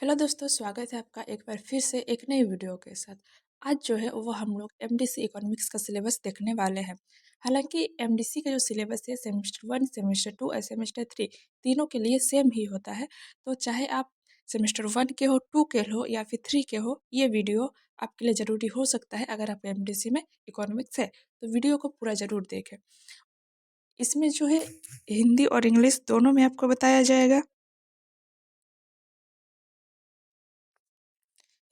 Hello दोस्तों, स्वागत है आपका एक बार फिर से एक नई वीडियो के साथ। आज जो है वो हम लोग एमडीसी इकोनॉमिक्स का सिलेबस देखने वाले हैं। हालांकि एमडीसी का जो सिलेबस है सेमेस्टर 1, सेमेस्टर 2 और सेमेस्टर 3 तीनों के लिए सेम ही होता है। तो चाहे आप सेमेस्टर 1 के हो, 2 के हो या फिर 3 के हो, ये वीडियो आपके लिए ज़रूरी हो सकता है। अगर आप एमडीसी में इकोनॉमिक्स है तो वीडियो को पूरा ज़रूर देखें। इसमें जो है हिंदी और इंग्लिश दोनों में आपको बताया जाएगा।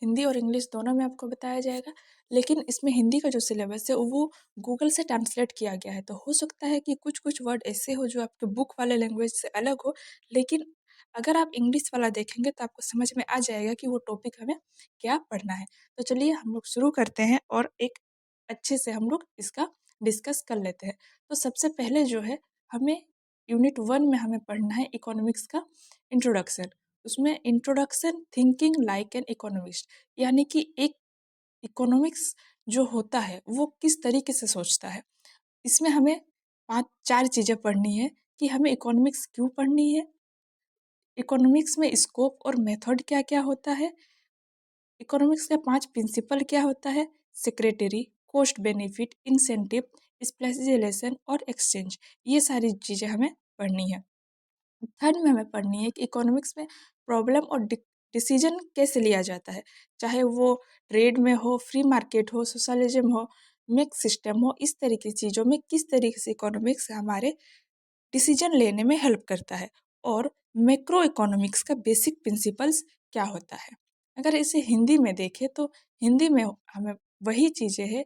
हिंदी और इंग्लिश दोनों में आपको बताया जाएगा, लेकिन इसमें हिंदी का जो सिलेबस है वो गूगल से ट्रांसलेट किया गया है। तो हो सकता है कि कुछ कुछ वर्ड ऐसे हो जो आपके बुक वाले लैंग्वेज से अलग हो, लेकिन अगर आप इंग्लिश वाला देखेंगे तो आपको समझ में आ जाएगा कि वो टॉपिक हमें क्या पढ़ना है। तो चलिए हम लोग शुरू करते हैं और एक अच्छे से हम लोग इसका डिस्कस कर लेते हैं। तो सबसे पहले जो है हमें यूनिट 1 में हमें पढ़ना है इकोनॉमिक्स का इंट्रोडक्शन। उसमें introduction thinking like an economist, यानी कि एक इकोनॉमिक्स जो होता है वो किस तरीके से सोचता है। इसमें हमें 5-4 चीज़ें पढ़नी है कि हमें इकोनॉमिक्स क्यों पढ़नी है, इकोनॉमिक्स में स्कोप और मेथड क्या क्या होता है, इकोनॉमिक्स का 5 प्रिंसिपल क्या होता है, secretary, cost benefit, incentive, specialisation और एक्सचेंज। ये सारी चीज़ें हमें पढ़नी है। थर्ड में हमें पढ़नी है कि इकोनॉमिक्स में प्रॉब्लम और डिसीजन कैसे लिया जाता है, चाहे वो ट्रेड में हो, फ्री मार्केट हो, सोशलिज्म हो, मिक्स सिस्टम हो। इस तरह की चीज़ों में किस तरीके से इकोनॉमिक्स हमारे डिसीजन लेने में हेल्प करता है, और मैक्रो इकोनॉमिक्स का बेसिक प्रिंसिपल्स क्या होता है। अगर इसे हिंदी में देखें तो हिंदी में हमें वही चीज़ें हैं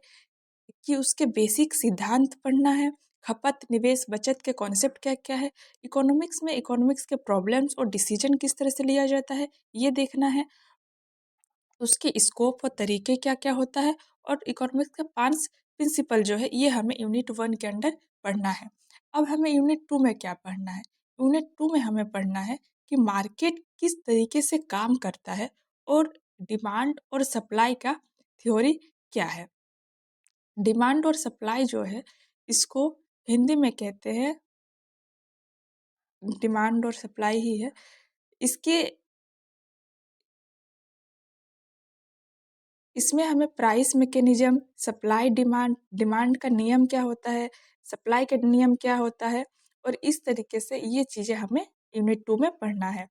कि उसके बेसिक सिद्धांत पढ़ना है, खपत, निवेश, बचत के कॉन्सेप्ट क्या-क्या है, इकोनॉमिक्स में इकोनॉमिक्स के प्रॉब्लम्स और डिसीजन किस तरह से लिया जाता है, ये देखना है। उसके स्कोप और तरीके क्या-क्या होता है, और इकोनॉमिक्स के 5 प्रिंसिपल जो है ये हमें यूनिट 1 के अंदर पढ़ना है। अब हमें यूनिट 2 में क्या पढ़ना है? यूनिट 2 में हमें पढ़ना है कि मार्केट किस तरीके से काम करता है और डिमांड और सप्लाई का थ्योरी क्या है। डिमांड और सप्लाई जो है इसको हिंदी में कहते हैं, डिमांड और सप्लाई ही है। इसके इसमें हमें price mechanism, supply demand, demand का नियम क्या होता है, सप्लाई का नियम क्या होता है, और इस तरीके से ये चीज़ें हमें यूनिट 2 में पढ़ना है।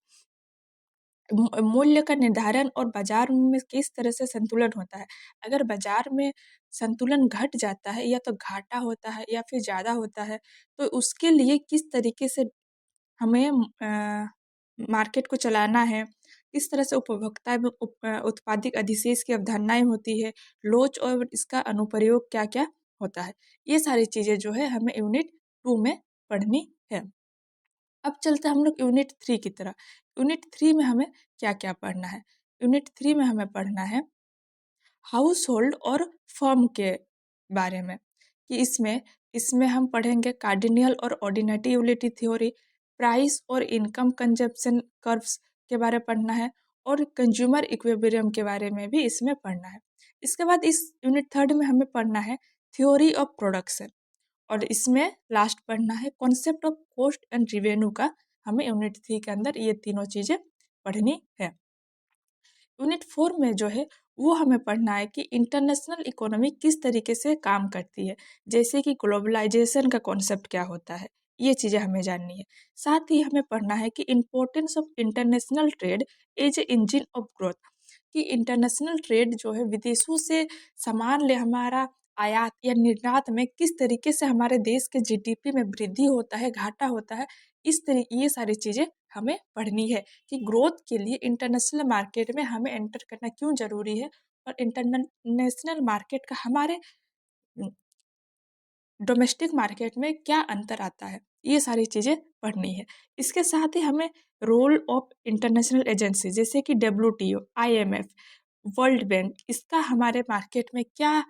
मूल्य का निर्धारण और बाजार में किस तरह से संतुलन होता है। अगर बाजार में संतुलन घट जाता है या तो घाटा होता है या फिर ज़्यादा होता है, तो उसके लिए किस तरीके से हमें मार्केट को चलाना है, किस तरह से उपभोक्ता एवं उत्पादिक अधिशेष की अवधारणाएँ होती है, लोच और इसका अनुप्रयोग क्या-क्या होता है। ये सारी चीज़ें जो है हमें यूनिट 2 में पढ़नी है। अब चलते हैं हम लोग यूनिट 3 की तरफ। यूनिट 3 में हमें क्या-क्या पढ़ना है? यूनिट 3 में हमें पढ़ना है हाउस होल्ड और फर्म के बारे में, कि इसमें इसमें हम पढ़ेंगे कार्डिनल और ऑर्डिनरी यूटिलिटी थ्योरी, प्राइस और इनकम कंजप्शन कर्व्स के बारे में पढ़ना है, और कंज्यूमर इक्विलिब्रियम के बारे में भी इसमें पढ़ना है। इसके बाद इस यूनिट 3 में हमें पढ़ना है थ्योरी ऑफ प्रोडक्शन, और इसमें लास्ट पढ़ना है concept of cost and revenue का। हमें यूनिट 3 के अंदर ये तीनों चीज़ें पढ़नी है। यूनिट 4 में जो है वो हमें पढ़ना है कि इंटरनेशनल इकोनॉमी किस तरीके से काम करती है, जैसे कि ग्लोबलाइजेशन का कॉन्सेप्ट क्या होता है, ये चीज़ें हमें जाननी है। साथ ही हमें पढ़ना है कि importance of international trade as a engine of growth, कि इंटरनेशनल ट्रेड जो है विदेशों से सामान ले हमारा आयात या निर्यात में किस तरीके से हमारे देश के जीडीपी में वृद्धि होता है, घाटा होता है। इस तरीके ये सारी चीज़ें हमें पढ़नी है कि ग्रोथ के लिए इंटरनेशनल मार्केट में हमें एंटर करना क्यों ज़रूरी है, और इंटरनेशनल मार्केट का हमारे डोमेस्टिक मार्केट में क्या अंतर आता है। ये सारी चीज़ें पढ़नी है। इसके साथ ही हमें रोल ऑफ इंटरनेशनल एजेंसी जैसे कि डब्ल्यूटीओ, आईएमएफ, वर्ल्ड बैंक, इसका हमारे मार्केट में क्या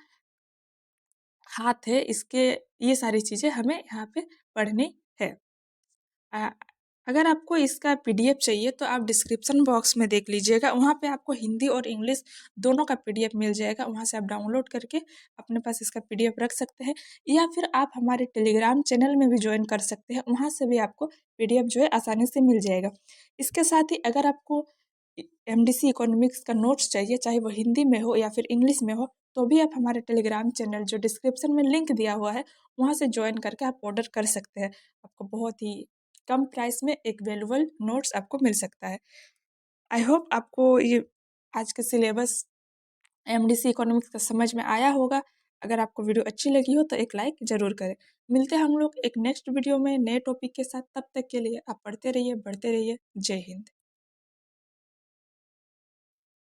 हाथ है, इसके ये सारी चीज़ें हमें यहाँ पे पढ़नी है। अ, अगर आपको इसका पीडीएफ चाहिए तो आप डिस्क्रिप्शन बॉक्स में देख लीजिएगा, वहाँ पे आपको हिंदी और इंग्लिश दोनों का पीडीएफ मिल जाएगा। वहाँ से आप डाउनलोड करके अपने पास इसका पीडीएफ रख सकते हैं, या फिर आप हमारे टेलीग्राम चैनल में भी ज्वाइन कर सकते हैं, वहाँ से भी आपको पीडीएफ जो है आसानी से मिल जाएगा। इसके साथ ही अगर आपको एमडीसी इकोनॉमिक्स का नोट्स चाहिए, चाहे वो हिंदी में हो या फिर इंग्लिश में हो, तो भी आप हमारे टेलीग्राम चैनल जो डिस्क्रिप्शन में लिंक दिया हुआ है वहाँ से ज्वाइन करके आप ऑर्डर कर सकते हैं। आपको बहुत ही कम प्राइस में एक वैल्यूबल नोट्स आपको मिल सकता है। आई होप आपको ये आज का सिलेबस एमडीसी इकोनॉमिक्स का समझ में आया होगा। अगर आपको वीडियो अच्छी लगी हो तो एक लाइक ज़रूर करें। मिलते हैं हम लोग एक नेक्स्ट वीडियो में नए टॉपिक के साथ। तब तक के लिए आप पढ़ते रहिए, बढ़ते रहिए। जय हिंद।